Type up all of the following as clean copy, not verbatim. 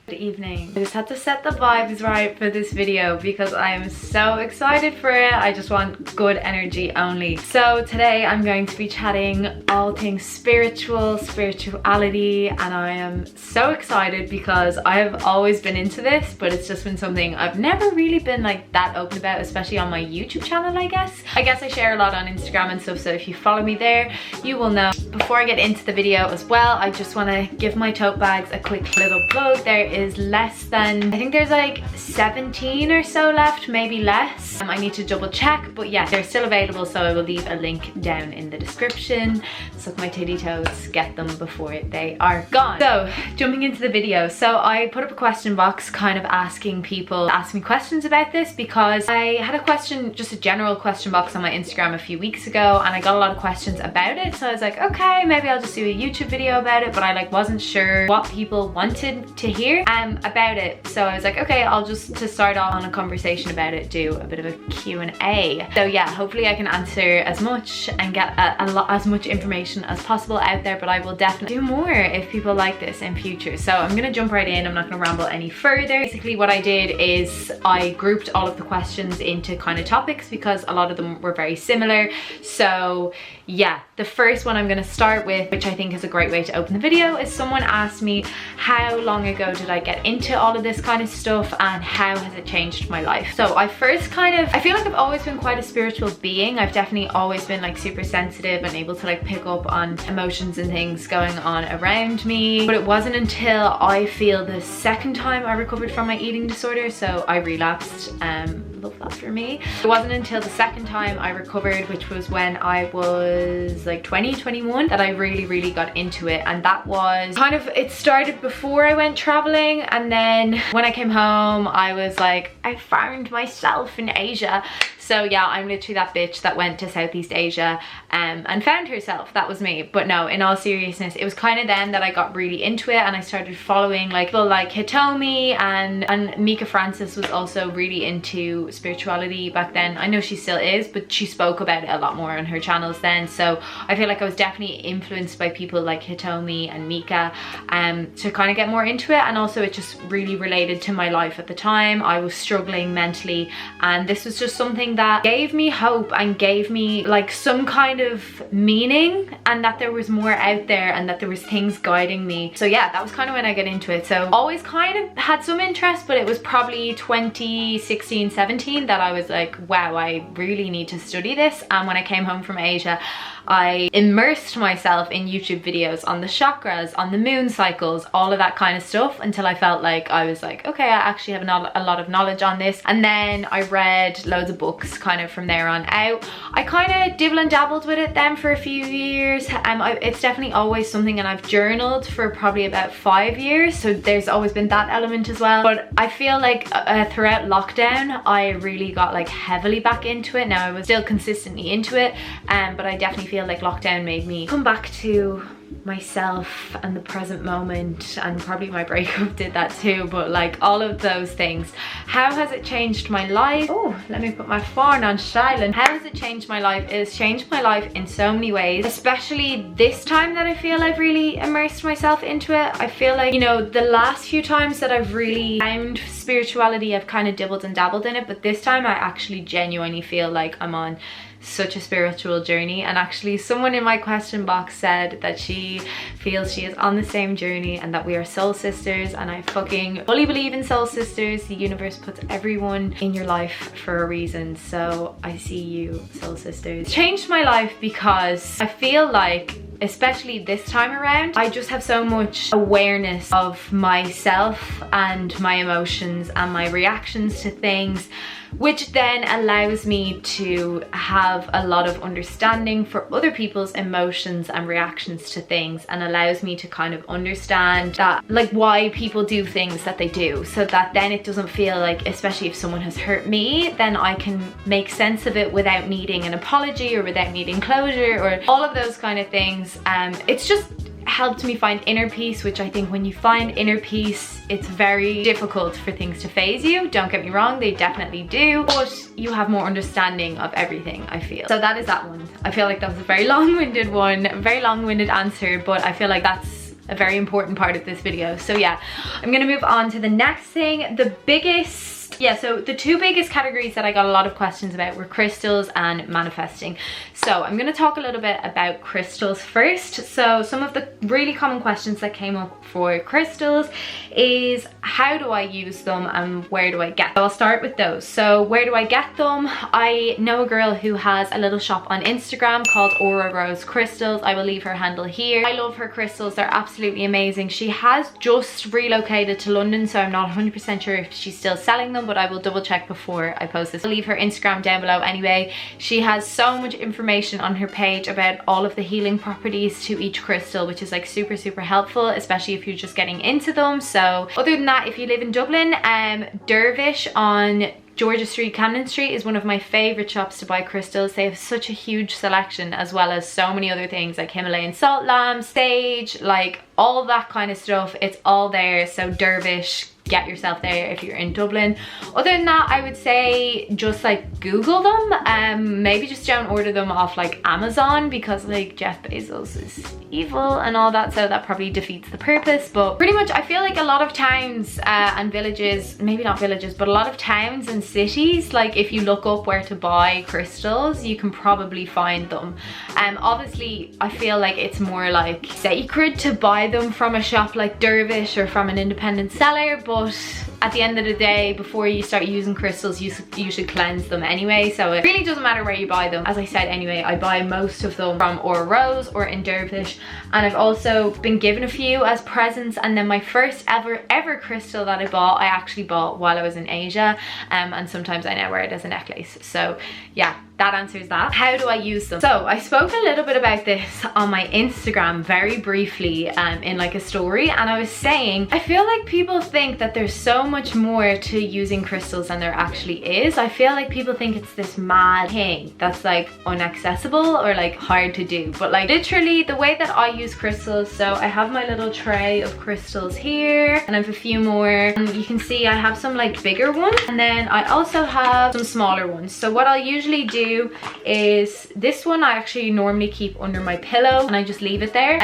Good evening. I just had to set the vibes right for this video because I am so excited for it. I just want good energy only. So today I'm going to be chatting all things spirituality, and I am so excited because I have always been into this, but it's just been something I've never really been like that open about, especially on my YouTube channel, I guess. I share a lot on Instagram and stuff, so if you follow me there, you will know. Before I get into the video as well, I just want to give my tote bags a quick little plug. There is less than, I think there's like 17 or so left, maybe less. I need to double check, but yeah, they're still available, so I will leave a link down in the description. Suck my titty toes, get them before they are gone. So jumping into the video, so I put up a question box kind of asking people to ask me questions about this, because I had a question, just a general question box on my Instagram a few weeks ago, and I got a lot of questions about it. So I was like, okay, maybe I'll just do a YouTube video about it, but I like wasn't sure what people wanted to hear about it. So I was like, okay, I'll just, to start off on a conversation about it, do a bit of a Q&A. So yeah, hopefully I can answer as much and get as much information as possible out there, but I will definitely do more if people like this in future. So I'm gonna jump right in. I'm not gonna ramble any further. Basically what I did is I grouped all of the questions into kind of topics because a lot of them were very similar. So yeah, the first one I'm gonna start with, which I think is a great way to open the video, is someone asked me, how long ago did I get into all of this kind of stuff and how has it changed my life? So I first I feel like I've always been quite a spiritual being. I've definitely always been like super sensitive and able to like pick up on emotions and things going on around me. But it wasn't until I feel the second time I recovered from my eating disorder, so I relapsed, love that for me. It wasn't until the second time I recovered, which was when I was like 21, that I really got into it. And that was kind of, it started before I went traveling, and then when I came home I was like, I found myself in Asia. So yeah, I'm literally that bitch that went to Southeast Asia and found herself. That was me. But no, in all seriousness, it was kind of then that I got really into it, and I started following like people like Hitomi, and Mika Francis was also really into spirituality back then. I know she still is, but she spoke about it a lot more on her channels then. So I feel like I was definitely influenced by people like Hitomi and Mika to kind of get more into it. And also it just really related to my life at the time. I was struggling mentally, and this was just something that gave me hope and gave me like some kind of meaning, and that there was more out there and that there was things guiding me. So yeah, that was kind of when I got into it. So always kind of had some interest, but it was probably 2016, 17 that I was like, wow, I really need to study this. And when I came home from Asia, I immersed myself in YouTube videos on the chakras, on the moon cycles, all of that kind of stuff, until I felt like I was like, okay, I actually have a lot of knowledge on this. And then I read loads of books kind of from there on out. I kind of dibble and dabbled with it then for a few years. It's definitely always something, and I've journaled for probably about 5 years, so there's always been that element as well. But I feel like throughout lockdown I really got like heavily back into it. Now I was still consistently into it, but I definitely feel like lockdown made me come back to myself and the present moment, and probably my breakup did that too, but like all of those things. How has it changed my life? Oh, let me put my phone on silent. How has it changed my life? It has changed my life in so many ways, especially this time that I feel I've really immersed myself into it. I feel like, you know, the last few times that I've really found spirituality, I've kind of dibbled and dabbled in it, but this time I actually genuinely feel like I'm on such a spiritual journey. And actually someone in my question box said that she feels she is on the same journey and that we are soul sisters, and I fucking fully believe in soul sisters. The universe puts everyone in your life for a reason, so I see you, soul sisters. It's changed my life because I feel like, especially this time around, I just have so much awareness of myself and my emotions and my reactions to things, which then allows me to have a lot of understanding for other people's emotions and reactions to things, and allows me to kind of understand that, like, why people do things that they do, so that then it doesn't feel like, especially if someone has hurt me, then I can make sense of it without needing an apology or without needing closure or all of those kind of things. It's just helped me find inner peace, which I think when you find inner peace, it's very difficult for things to phase you. Don't get me wrong, they definitely do, but you have more understanding of everything, I feel. So that is that one. I feel like that was a very long-winded one, very long-winded answer, but I feel like that's a very important part of this video. So yeah, I'm gonna move on to the next thing. So the two biggest categories that I got a lot of questions about were crystals and manifesting. So I'm going to talk a little bit about crystals first. So some of the really common questions that came up for crystals is how do I use them and where do I get them? So I'll start with those. So where do I get them? I know a girl who has a little shop on Instagram called AURAROSE crystals. I will leave her handle here. I love her crystals. They're absolutely amazing. She has just relocated to London, so I'm not 100% sure if she's still selling them, but I will double check before I post this. I'll leave her Instagram down below anyway. She has so much information on her page about all of the healing properties to each crystal, which is like super helpful, especially if you're just getting into them. So other than that, if you live in Dublin, Dervish on Georgia Street, Camden Street is one of my favorite shops to buy crystals. They have such a huge selection, as well as so many other things like Himalayan salt lamps, sage, like all that kind of stuff. It's all there. So Dervish, get yourself there if you're in Dublin. Other than that, I would say just like Google them. Maybe just don't order them off like Amazon, because like Jeff Bezos is evil and all that, so that probably defeats the purpose. But pretty much I feel like a lot of towns and villages, maybe not villages, but a lot of towns and cities, like if you look up where to buy crystals, you can probably find them. Obviously I feel like it's more like sacred to buy them from a shop like Dervish or from an independent seller, but at the end of the day, before you start using crystals, you should cleanse them anyway. So it really doesn't matter where you buy them. As I said anyway, I buy most of them from AURAROSE or in Dervish, and I've also been given a few as presents. And then my first ever crystal that I bought, I actually bought while I was in Asia, and sometimes I now wear it as a necklace. So yeah, that answers that. How do I use them? So I spoke a little bit about this on my Instagram very briefly in like a story, and I was saying I feel like people think that there's so much more to using crystals than there actually is. I feel like people think it's this mad thing that's like inaccessible or like hard to do, but like literally the way that I use crystals, so I have my little tray of crystals here and I have a few more, and you can see I have some like bigger ones, and then I also have some smaller ones. So what I'll usually do is this one I actually normally keep under my pillow and I just leave it there.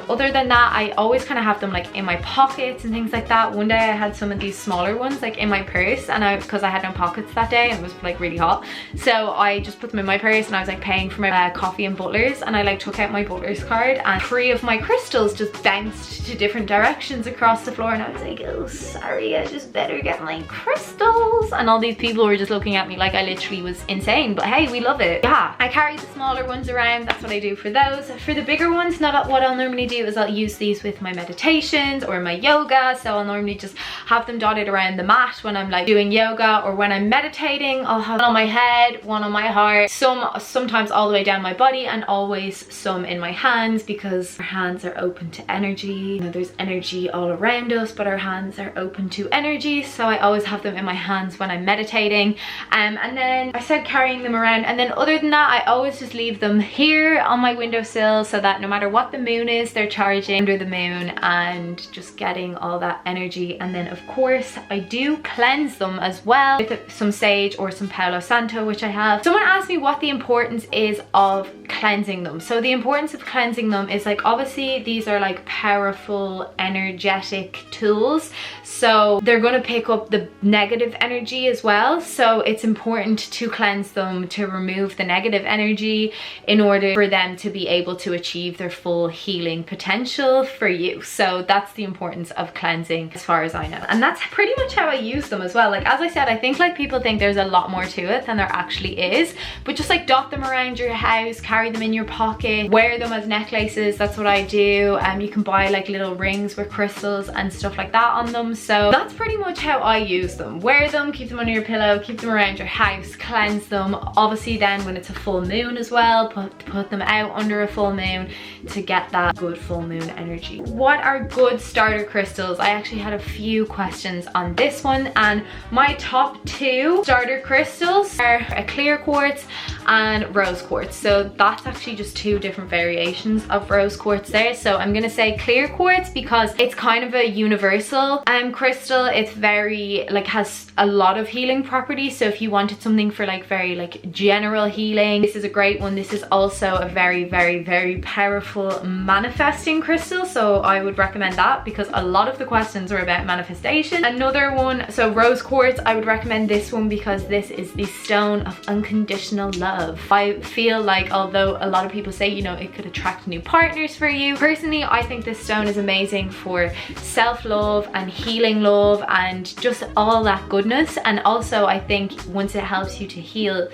Other than that, I always kind of have them like in my pockets and things like that. One day I had some of these smaller ones like in my purse, and because I had no pockets that day and it was like really hot, so I just put them in my purse, and I was like paying for my coffee and Butlers, and I like took out my Butlers card, and 3 of my crystals just bounced to different directions across the floor, and I was like, oh sorry, I just better get my crystals. And all these people were just looking at me like I literally was insane, but hey, we love it. Yeah, I carry the smaller ones around. That's what I do for those. For the bigger ones, what I'll normally do is I'll use these with my meditations or my yoga. So I'll normally just have them dotted around the mat when I'm like doing yoga, or when I'm meditating I'll have one on my head, one on my heart, sometimes all the way down my body, and always some in my hands, because our hands are open to energy. You know, there's energy all around us, but our hands are open to energy, so I always have them in my hands when I'm meditating. And then I said carrying them around, and then other than that, I always just leave them here on my windowsill, so that no matter what the moon is, they're charging under the moon and just getting all that energy. And then of course I do cleanse them as well with some sage or some Palo Santo, which I have. Someone asked me what the importance is of cleansing them. So the importance of cleansing them is like, obviously these are like powerful energetic tools, so they're going to pick up the negative energy as well. So it's important to cleanse them, to remove the negative energy in order for them to be able to achieve their full healing potential for you. So that's the importance of cleansing as far as I know, and that's pretty much how I use them as well. Like as I said, I think like people think there's a lot more to it than there actually is, but just like dot them around your house, carry them in your pocket, wear them as necklaces. That's what I do. You can buy like little rings with crystals and stuff like that on them. So that's pretty much how I use them. Wear them, keep them under your pillow, keep them around your house, cleanse them. Obviously then when it's a full moon as well, put them out under a full moon to get that good full moon energy. What are good starter crystals? I actually had a few questions on this one. And my top 2 starter crystals are a clear quartz and rose quartz. So that's actually just 2 different variations of rose quartz there. So I'm gonna say clear quartz because it's kind of a universal crystal. It's very like has a lot of healing properties. So if you wanted something for like very like general healing, this is a great one. This is also a very, very, very powerful manifesting crystal. So I would recommend that because a lot of the questions are about manifestation. Another one, so rose quartz, I would recommend this one because this is the stone of unconditional love. I feel like although a lot of people say, you know, it could attract new partners for you, personally I think this stone is amazing for self-love and healing love and just all that goodness. And also I think once it helps you to heal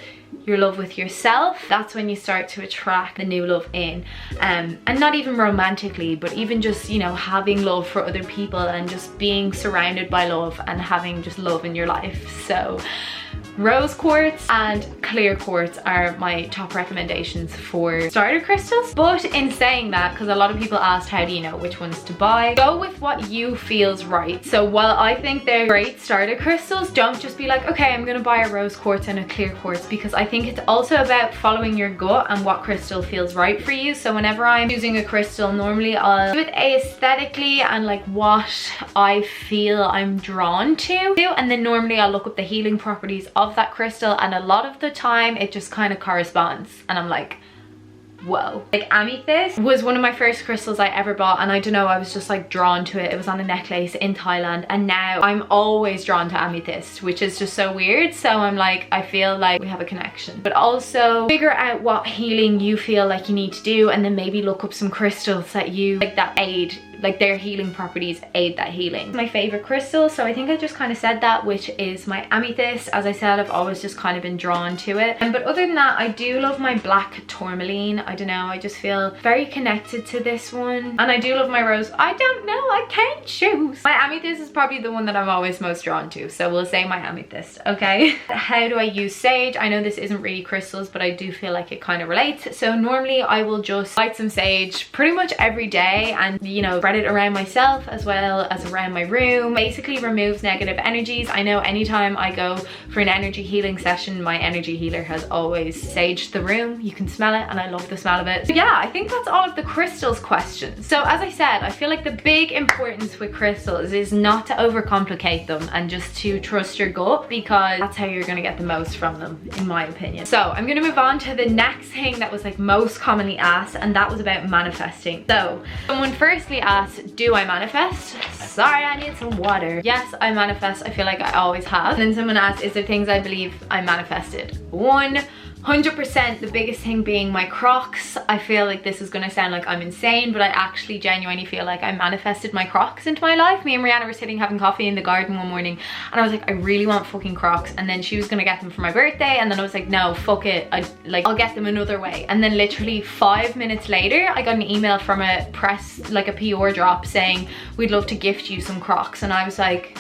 your love with yourself, that's when you start to attract the new love in, and not even romantically, but even just, you know, having love for other people and just being surrounded by love and having just love in your life. So rose quartz and clear quartz are my top recommendations for starter crystals. But in saying that, because a lot of people asked how do you know which ones to buy, go with what you feels right. So while I think they're great starter crystals, don't just be like, okay, I'm gonna buy a rose quartz and a clear quartz, because I think it's also about following your gut and what crystal feels right for you. So whenever I'm using a crystal, normally I'll do it aesthetically and like what I feel I'm drawn to, and then normally I'll look up the healing properties of that crystal, and a lot of the time it just kind of corresponds and I'm like, whoa. Like amethyst was one of my first crystals I ever bought, and I don't know, I was just like drawn to it. It was on a necklace in Thailand, and now I'm always drawn to amethyst, which is just so weird. So I'm like, I feel like we have a connection. But also figure out what healing you feel like you need to do, and then maybe look up some crystals that you like that aid, like their healing properties aid that healing. My favorite crystal, so I think I just kind of said that, which is my amethyst. As I said, I've always just kind of been drawn to it. But other than that, I do love my black tourmaline. I don't know, I just feel very connected to this one. And I do love my rose. I don't know, I can't choose. My amethyst is probably the one that I'm always most drawn to, so we'll say my amethyst, okay? How do I use sage? I know this isn't really crystals, but I do feel like it kind of relates. So normally I will just light some sage pretty much every day and, you know, spread it around myself as well as around my room. Basically removes negative energies. I know anytime I go for an energy healing session, my energy healer has always saged the room. You can smell it and I love the smell of it. So yeah, I think that's all of the crystals questions. So as I said, I feel like the big importance with crystals is not to overcomplicate them and just to trust your gut, because that's how you're gonna get the most from them, in my opinion. So I'm gonna move on to the next thing that was like most commonly asked, and that was about manifesting. So someone firstly asked, do I manifest? Sorry, I need some water. Yes, I manifest. I feel like I always have. And then someone asked, is there things I believe I manifested? 100%. The biggest thing being my Crocs. I feel like this is gonna sound like I'm insane, but I actually genuinely feel like I manifested my Crocs into my life. Me and Rihanna were sitting having coffee in the garden one morning, and I was like, I really want fucking Crocs. And then she was gonna get them for my birthday, and then I was like, no, fuck it, I'll get them another way. And then literally 5 minutes later, I got an email from a press, like a PR drop, saying we'd love to gift you some Crocs. And I was like,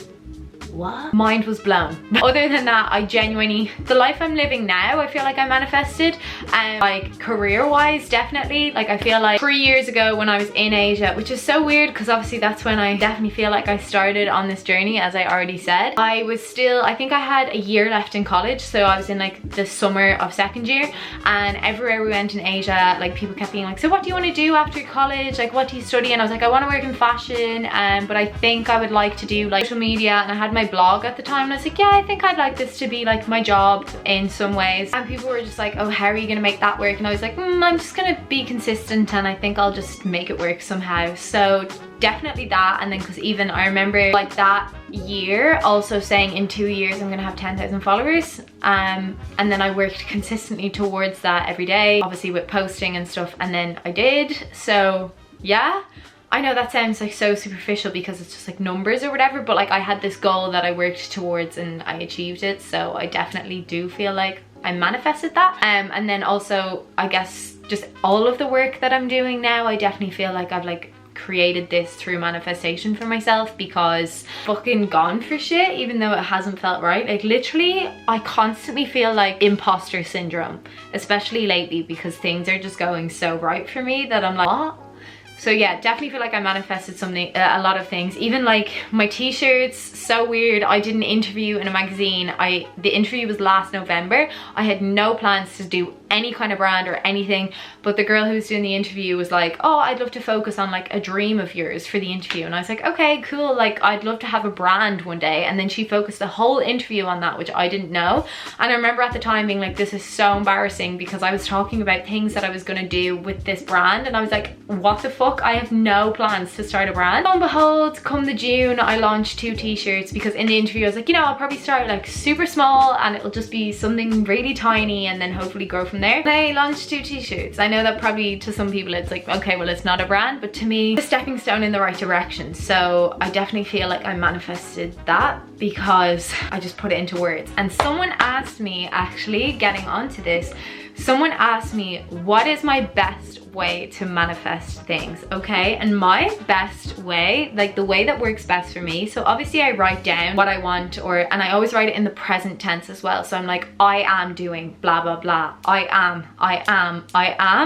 what? Mind was blown. Other than that, I genuinely, the life I'm living now, I feel like I manifested. Like career-wise, definitely. Like I feel like 3 years ago when I was in Asia, which is so weird because obviously that's when I definitely feel like I started on this journey, as I already said. I was still, I think I had a year left in college, so I was in like the summer of second year, and everywhere we went in Asia, like people kept being like, so what do you want to do after college? Like what do you study? And I was like, I want to work in fashion, but I think I would like to do like social media. And I had my blog at the time, and I was like, yeah, I think I'd like this to be like my job in some ways. And people were just like, oh, how are you gonna make that work? And I was like, I'm just gonna be consistent, and I think I'll just make it work somehow. So definitely that. And then because even I remember like that year also saying in 2 years I'm gonna have 10,000 followers, and then I worked consistently towards that every day, obviously with posting and stuff, and then I did. So yeah, I know that sounds like so superficial because it's just like numbers or whatever, but like I had this goal that I worked towards and I achieved it. So I definitely do feel like I manifested that. And then also, I guess just all of the work that I'm doing now, I definitely feel like I've like created this through manifestation for myself, because fucking gone for shit, even though it hasn't felt right. Like literally, I constantly feel like imposter syndrome, especially lately, because things are just going so right for me that I'm like, what? So yeah, definitely feel like I manifested something, a lot of things. Even like my t-shirts, so weird. I did an interview in a magazine. The interview was last November. I had no plans to do any kind of brand or anything, but the girl who was doing the interview was like, oh, I'd love to focus on like a dream of yours for the interview. And I was like, okay, cool, like I'd love to have a brand one day. And then she focused the whole interview on that, which I didn't know. And I remember at the time being like, this is so embarrassing, because I was talking about things that I was gonna do with this brand, and I was like, what the fuck, I have no plans to start a brand. Lo and behold, come the June, I launched 2 t-shirts, because in the interview I was like, you know, I'll probably start like super small and it'll just be something really tiny and then hopefully grow from there. And I launched 2 t-shirts. I know that probably to some people it's like, okay, well, it's not a brand, but to me, it's a stepping stone in the right direction. So I definitely feel like I manifested that because I just put it into words. And someone asked me, actually getting onto this, someone asked me, what is my best way to manifest things? Okay, and my best way, like the way that works best for me, so obviously I write down what I want, and I always write it in the present tense as well. So I'm like, I am doing blah blah blah, I am,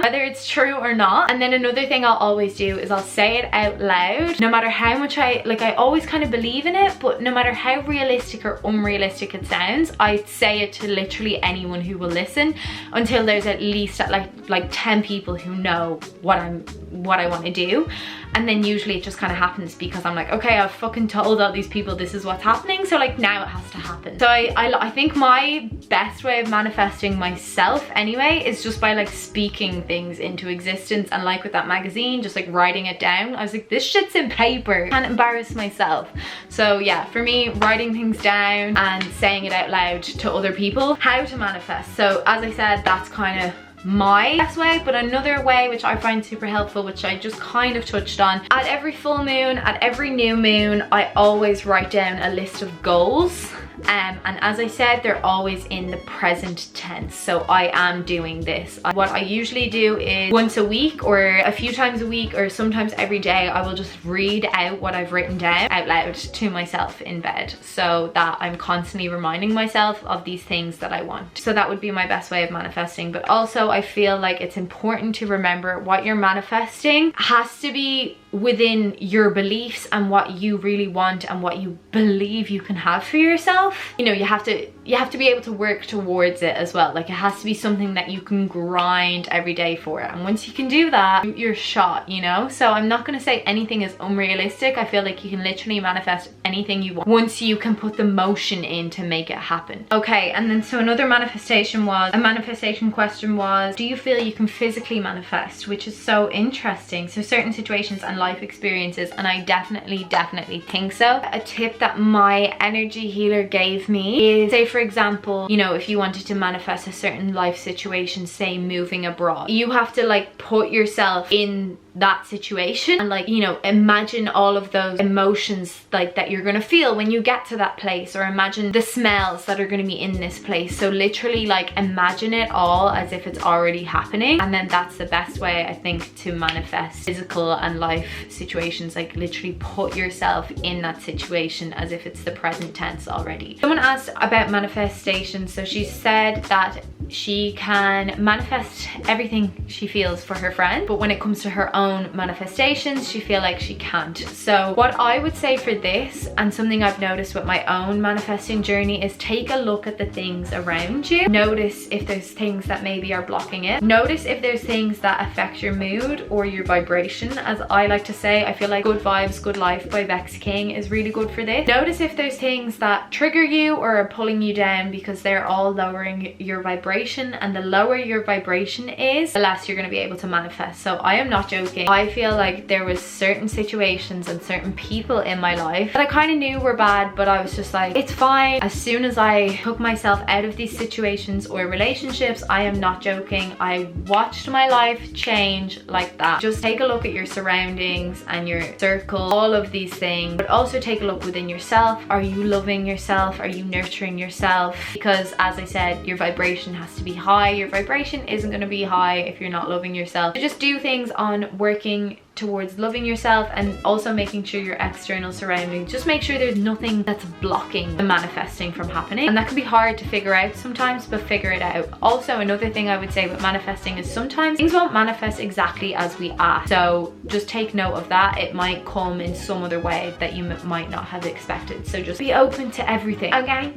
whether it's true or not. And then another thing I'll always do is I'll say it out loud, no matter how much I always kind of believe in it, but no matter how realistic or unrealistic it sounds, I say it to literally anyone who will listen, until there's at least like 10 people who know what I want to do. And then usually it just kind of happens, because I'm like, okay, I've fucking told all these people this is what's happening, so like now it has to happen. So I think my best way of manifesting myself anyway is just by like speaking things into existence. And like with that magazine, just like writing it down. I was like, this shit's in paper, can't embarrass myself. So yeah, for me, writing things down and saying it out loud to other people. How to manifest, so as I said, that's kind of my best way. But another way which I find super helpful, which I just kind of touched on, at every full moon, at every new moon, I always write down a list of goals. And as I said, they're always in the present tense. So I am doing this. What I usually do is once a week or a few times a week or sometimes every day, I will just read out what I've written down out loud to myself in bed, so that I'm constantly reminding myself of these things that I want. So that would be my best way of manifesting. But also I feel like it's important to remember what you're manifesting has to be within your beliefs and what you really want and what you believe you can have for yourself. You know, you have to be able to work towards it as well. Like, it has to be something that you can grind every day for, and once you can do that, you're shot, you know. So I'm not going to say anything is unrealistic. I feel like you can literally manifest anything you want once you can put the motion in to make it happen. Okay, and then so another manifestation question was, do you feel you can physically manifest? Which is so interesting. So certain situations and life experiences, and I definitely think so. A tip that my energy healer gave me is, say for example, you know, if you wanted to manifest a certain life situation, say moving abroad, you have to like put yourself in that situation and like, you know, imagine all of those emotions like that you're gonna feel when you get to that place, or imagine the smells that are gonna be in this place. So literally like imagine it all as if it's already happening, and then that's the best way I think to manifest physical and life situations. Like literally put yourself in that situation as if it's the present tense already. Someone asked about manifestation, so she said that she can manifest everything she feels for her friend, but when it comes to her own manifestations, she feels like she can't. So what I would say for this, and something I've noticed with my own manifesting journey, is take a look at the things around you. Notice if there's things that maybe are blocking it. Notice if there's things that affect your mood or your vibration. As I like to say, I feel like Good Vibes, Good Life by Bex King is really good for this. Notice if there's things that trigger you or are pulling you down, because they're all lowering your vibration, and the lower your vibration is, the less you're going to be able to manifest. So I am not joking. I feel like there was certain situations and certain people in my life that I kind of knew were bad, but I was just like, it's fine. As soon as I took myself out of these situations or relationships, I am not joking, I watched my life change like that. Just take a look at your surroundings and your circle, all of these things, but also take a look within yourself. Are you loving yourself? Are you nurturing yourself? Because as I said, your vibration has to be high. Your vibration isn't going to be high if you're not loving yourself. So just do things on working towards loving yourself, and also making sure your external surroundings, just make sure there's nothing that's blocking the manifesting from happening. And that can be hard to figure out sometimes, but figure it out. Also, another thing I would say with manifesting is sometimes things won't manifest exactly as we ask, so just take note of that. It might come in some other way that you might not have expected, so just be open to everything. Okay,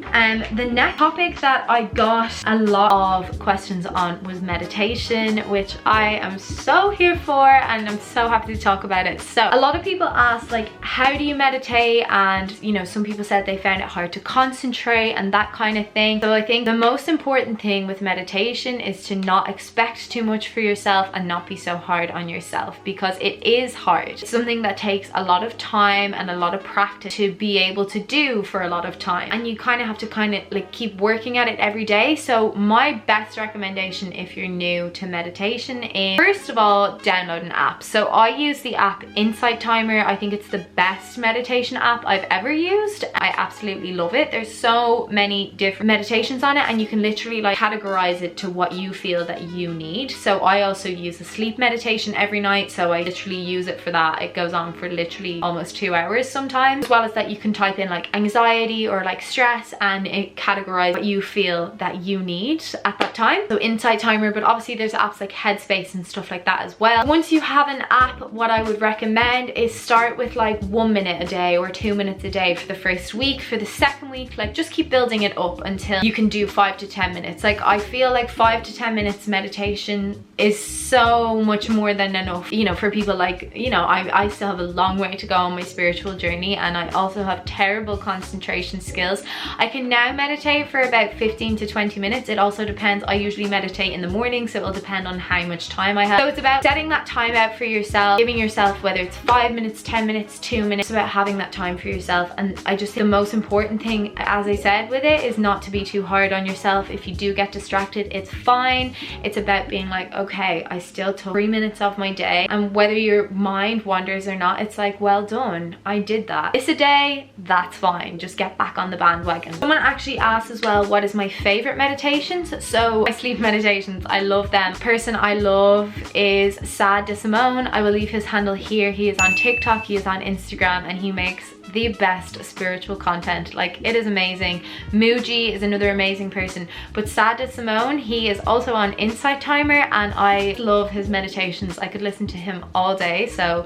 the next topic that I got a lot of questions on was meditation, which I am so here for, and I'm so happy to talk about it. So a lot of people ask, like, how do you meditate? And you know, some people said they found it hard to concentrate and that kind of thing. So I think the most important thing with meditation is to not expect too much for yourself and not be so hard on yourself, because it is hard. It's something that takes a lot of time and a lot of practice to be able to do for a lot of time, and you kind of have to like keep working at it every day. So my best recommendation if you're new to meditation is, first of all, download an app. So I use the app Insight Timer. I think it's the best meditation app I've ever used. I absolutely love it. There's so many different meditations on it, and you can literally like categorize it to what you feel that you need. So I also use a sleep meditation every night, so I literally use it for that. It goes on for literally almost 2 hours sometimes. As well as that, you can type in like anxiety or like stress, and it categorizes what you feel that you need at that time. So Insight Timer, but obviously there's apps like Headspace and stuff like that as well. Once you have an app, what I would recommend is start with like 1 minute a day or 2 minutes a day for the first week. For the second week, like just keep building it up until you can do 5 to 10 minutes. Like I feel like 5 to 10 minutes meditation is so much more than enough, you know, for people like, you know, I still have a long way to go on my spiritual journey, and I also have terrible concentration skills. I can now meditate for about 15 to 20 minutes. It also depends. I usually meditate in the morning, so it'll depend on how much time I have. So it's about setting that time out for yourself, giving yourself, whether it's 5 minutes, 10 minutes, 2 minutes, it's about having that time for yourself. And I just think the most important thing, as I said with it, is not to be too hard on yourself. If you do get distracted, it's fine. It's about being like, okay, I still took 3 minutes of my day, and whether your mind wanders or not, it's like, well done, I did that. It's a day, that's fine, just get back on the bandwagon. Someone actually asked as well, what is my favorite meditations? So my sleep meditations, I love them. The person I love is Sad de Simone. I will leave his handle here. He is on TikTok, he is on Instagram, and he makes the best spiritual content. Like, it is amazing. Muji is another amazing person, but Sad de Simone, he is also on Insight Timer, and I love his meditations. I could listen to him all day, so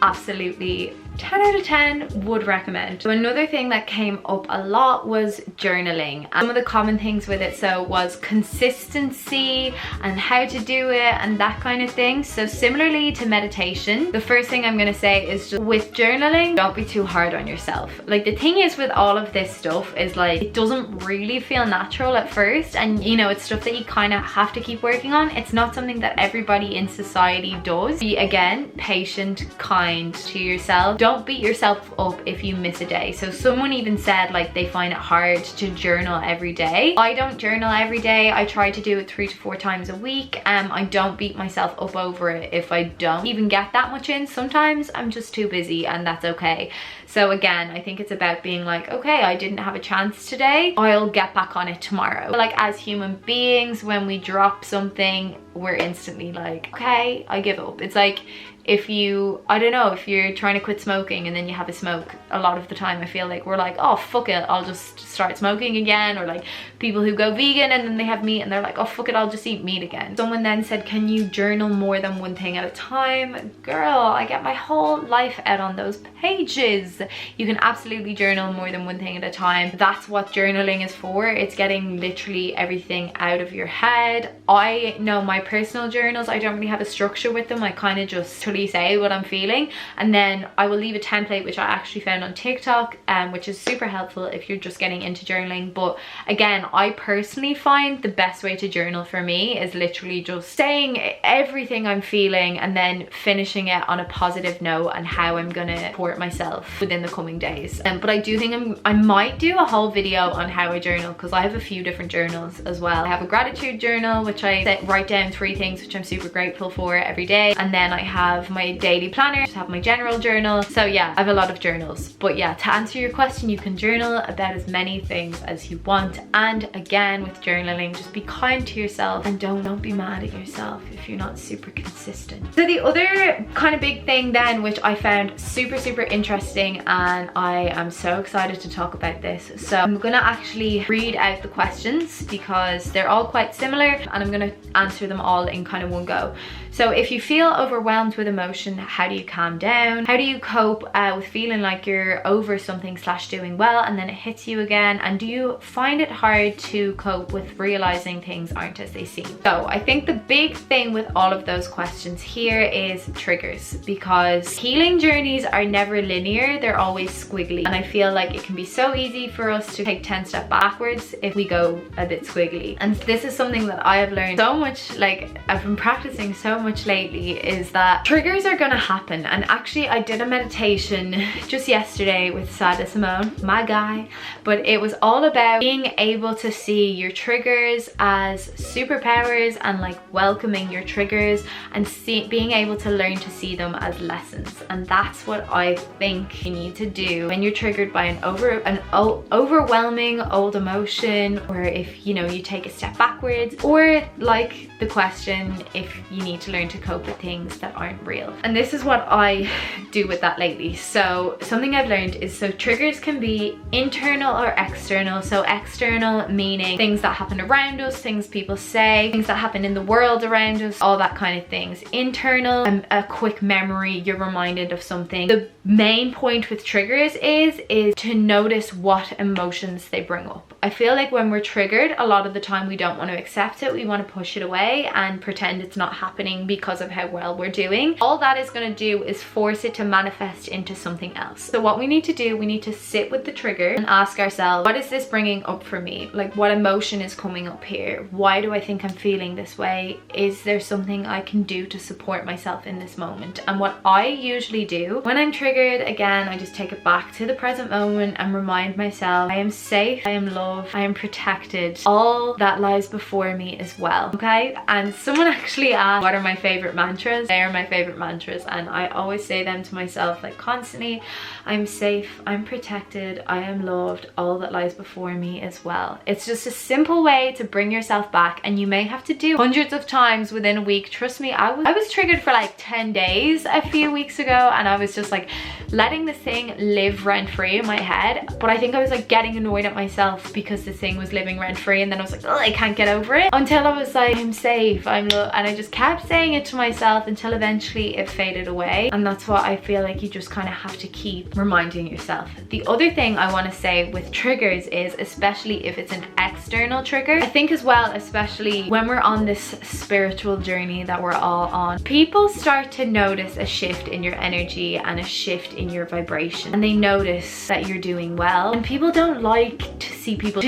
absolutely 10 out of 10 would recommend. So another thing that came up a lot was journaling. Some of the common things with it was consistency and how to do it and that kind of thing. So similarly to meditation, the first thing I'm gonna say is just with journaling, don't be too hard on yourself. Like, the thing is with all of this stuff is like, it doesn't really feel natural at first, and you know, it's stuff that you kind of have to keep working on. It's not something that everybody in society does. Be, again, patient, kind to yourself. Don't beat yourself up if you miss a day. So someone even said like they find it hard to journal every day. I don't journal every day. I try to do it 3 to 4 times a week. I don't beat myself up over it if I don't even get that much in. Sometimes I'm just too busy, and that's okay. So again, I think it's about being like, okay, I didn't have a chance today, I'll get back on it tomorrow. But like, as human beings, when we drop something, we're instantly like, okay, I give up. It's like, if you, I don't know, if you're trying to quit smoking and then you have a smoke, a lot of the time I feel like we're like, oh fuck it, I'll just start smoking again. Or like people who go vegan and then they have meat and they're like, oh fuck it, I'll just eat meat again. Someone then said, can you journal more than one thing at a time? Girl, I get my whole life out on those pages. You can absolutely journal more than one thing at a time. That's what journaling is for. It's getting literally everything out of your head. I know my personal journals, I don't really have a structure with them. I kind of just say what I'm feeling, and then I will leave a template which I actually found on TikTok, which is super helpful if you're just getting into journaling. But again, I personally find the best way to journal for me is literally just saying everything I'm feeling and then finishing it on a positive note and how I'm gonna support myself within the coming days. But I do think I might do a whole video on how I journal, because I have a few different journals as well. I have a gratitude journal which I write down 3 things which I'm super grateful for every day, and then I have have my daily planner, just have my general journal. So yeah, I have a lot of journals. But yeah, to answer your question, you can journal about as many things as you want. And again, with journaling, just be kind to yourself and don't be mad at yourself if you're not super consistent. So the other kind of big thing then, which I found super interesting, and I am so excited to talk about this. So I'm gonna actually read out the questions because they're all quite similar, and I'm gonna answer them all in kind of one go. So if you feel overwhelmed with emotion, how do you calm down? How do you cope with feeling like you're over something / doing well and then it hits you again? And do you find it hard to cope with realizing things aren't as they seem? So I think the big thing with all of those questions here is triggers, because healing journeys are never linear, they're always squiggly. And I feel like it can be so easy for us to take 10 steps backwards if we go a bit squiggly. And this is something that I have learned so much, like I've been practicing so much lately, is that triggers are gonna happen. And actually I did a meditation just yesterday with Sada Simone, my guy, but it was all about being able to see your triggers as superpowers and like welcoming your triggers and being able to learn to see them as lessons. And that's what I think you need to do when you're triggered by an overwhelming old emotion, or if you know you take a step backwards, or like the question, if you need to learn to cope with things that aren't real. And this is what I do with that lately. So something I've learned is, so triggers can be internal or external. So external meaning things that happen around us, things people say, things that happen in the world around us, all that kind of things. Internal, a quick memory, you're reminded of something. The main point with triggers is to notice what emotions they bring up. I feel like when we're triggered, a lot of the time we don't want to accept it, we want to push it away and pretend it's not happening because of how well we're doing. All that is going to do is force it to manifest into something else. So what we need to do, we need to sit with the trigger and ask ourselves, what is this bringing up for me? Like, what emotion is coming up here? Why do I think I'm feeling this way? Is there something I can do to support myself in this moment? And what I usually do when I'm triggered, again, I just take it back to the present moment and remind myself, I am safe, I am loved, I am protected. All that lies before me as well, okay? And someone actually asked, what are my favorite mantras? They are my favorite mantras, and I always say them to myself, like constantly. I'm safe, I'm protected, I am loved, all that lies before me as well. It's just a simple way to bring yourself back, and you may have to do hundreds of times within a week. Trust me, I was triggered for like 10 days a few weeks ago, and I was just like letting this thing live rent-free in my head. But I think I was like getting annoyed at myself because this thing was living rent-free, and then I was like, oh, I can't get over it, until I was like, I'm safe, I'm loved, and I just kept saying it to myself until eventually it faded away. And that's what I feel like you just kind of have to keep reminding yourself. The other thing I want to say with triggers is, especially if it's an external trigger, I think as well, especially when we're on this spiritual journey that we're all on, people start to notice a shift in your energy and a shift in your vibration, and they notice that you're doing well. And people don't like to see people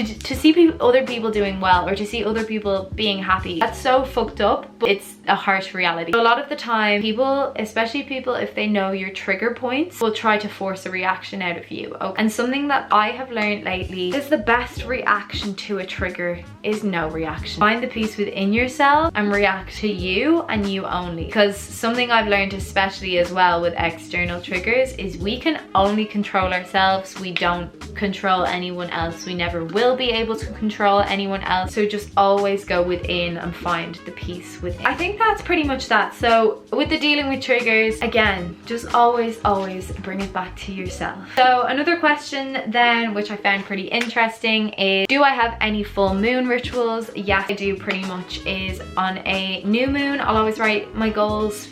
other people doing well, or to see other people being happy. That's so fucked up, but it's a harsh reality. So a lot of the time, people, especially people, if they know your trigger points, will try to force a reaction out of you. Okay? And something that I have learned lately is the best reaction to a trigger is no reaction. Find the peace within yourself and react to you and you only. Because something I've learned, especially as well with external triggers, is we can only control ourselves. We don't control anyone else. We never will be able to control anyone else. So just always go within and find the peace within. I think that's pretty much that. So with the dealing with triggers, again, just always bring it back to yourself. So another question then, which I found pretty interesting, is, do I have any full moon rituals? Yes, I do, pretty much. Is on a new moon, I'll always write my goals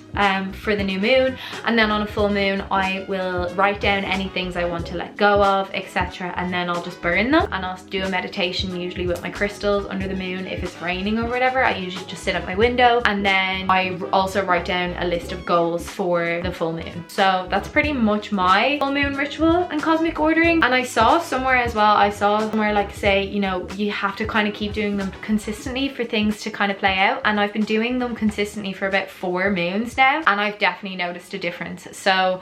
for the new moon, and then on a full moon I will write down any things I want to let go of, etc., and then I'll just burn them. And I'll do a meditation, usually with my crystals, under the moon. If it's raining or whatever, I usually just sit at my window, and then I also write down a list of goals for the full moon. So that's pretty much my full moon ritual and cosmic ordering. And I saw somewhere as well, like, say, you know, you have to kind of keep doing them consistently for things to kind of play out, and I've been doing them consistently for about 4 moons now, and I've definitely noticed a difference. So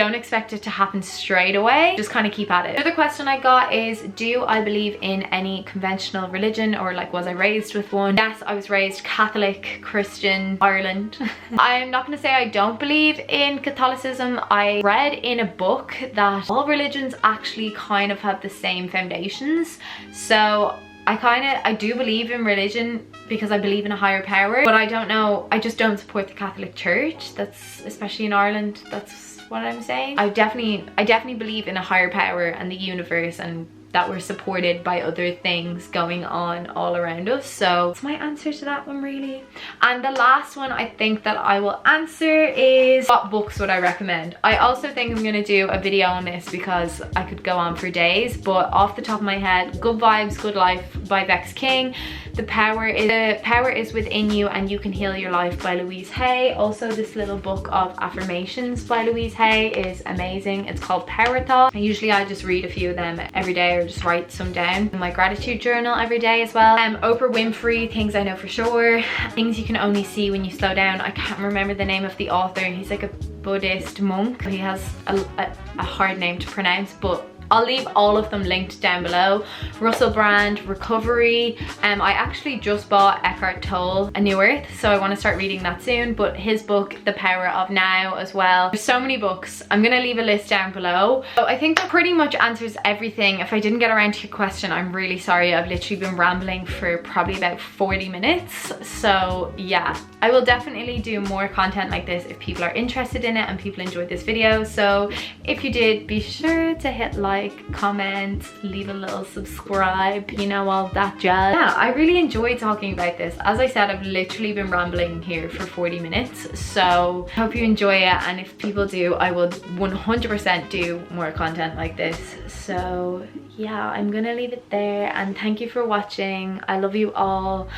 don't expect it to happen straight away. Just kind of keep at it. Another question I got is, do I believe in any conventional religion, or like was I raised with one? Yes, I was raised Catholic, Christian, Ireland. I'm not going to say I don't believe in Catholicism. I read in a book that all religions actually kind of have the same foundations. So I do believe in religion because I believe in a higher power, but I don't know, I just don't support the Catholic Church. That's, especially in Ireland, that's what I'm saying. I definitely believe in a higher power and the universe, and that we're supported by other things going on all around us. So that's my answer to that one, really. And the last one I think that I will answer is, what books would I recommend? I also think I'm gonna do a video on this because I could go on for days, but off the top of my head, Good Vibes, Good Life by Vex King. The Power is Within You and You Can Heal Your Life by Louise Hay. Also, this little book of affirmations by Louise Hay is amazing. It's called Power Thought. And usually I just read a few of them every day, or just write some down in my gratitude journal every day as well. Oprah Winfrey, Things I Know For Sure. Things You Can Only See When You Slow Down. I can't remember the name of the author. He's like a Buddhist monk. He has a hard name to pronounce, but I'll leave all of them linked down below. Russell Brand, Recovery. I actually just bought Ekhart Tolle, A New Earth, so I want to start reading that soon, but his book, The Power of Now, as well. There's so many books. I'm gonna leave a list down below. So I think that pretty much answers everything. If I didn't get around to your question, I'm really sorry. I've literally been rambling for probably about 40 minutes. So yeah, I will definitely do more content like this if people are interested in it and people enjoyed this video. So if you did, be sure to hit like, comment, leave a little subscribe, you know, all that jazz. Yeah, I really enjoyed talking about this. As I said, I've literally been rambling here for 40 minutes, so I hope you enjoy it, and if people do, I will 100% do more content like this. So yeah, I'm gonna leave it there, and thank you for watching. I love you all,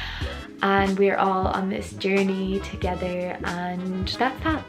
and we're all on this journey together, and that's that.